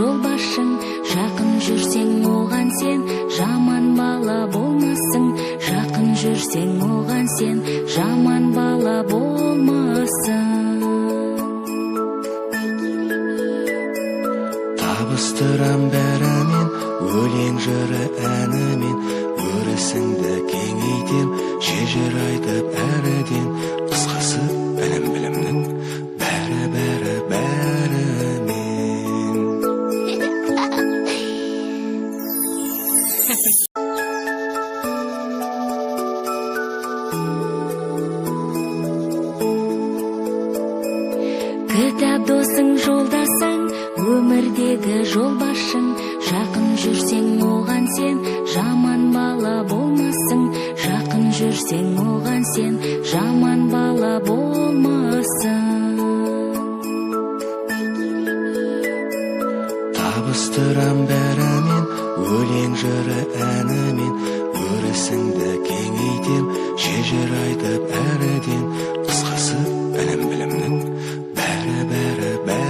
жолбасшың, жақын жүрсең оған сен, жаман бала болмассың. Жақын жүрсең оған сен, жаман бала болмассың. Табыстырам бәрімен, өлең жыры әнімен, өрісіңді кеңейтем, жер айтып әріден. Қысқасы білімнің бәрі бәрімен. Кітап досың, жолдасың, өмірдегі жолбасшың. Жақын жүрсең оған сен, жаман бала болмассың. Жақын жүрсең оған сен, жаман бала болмассың. Табыстырам бәрімен, өлең жыры әнімен, өрісіңді кеңейтем, жер айтып әріден. Қысқасы білімнің бәрі бәрімен.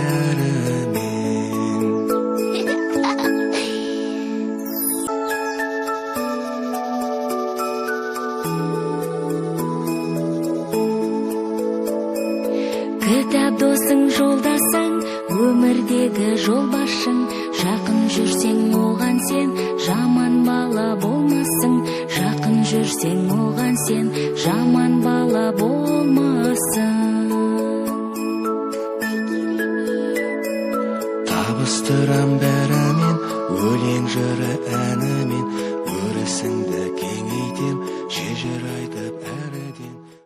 Кітап досың, жолдасың, өмірдегі жолбасшың. Жақын жүрсең оған сен, жаман бала болмассың. Жақын жүрсең оған сен, жаман бала болмассың. Табыстырам бәрімен, өлең жыры әні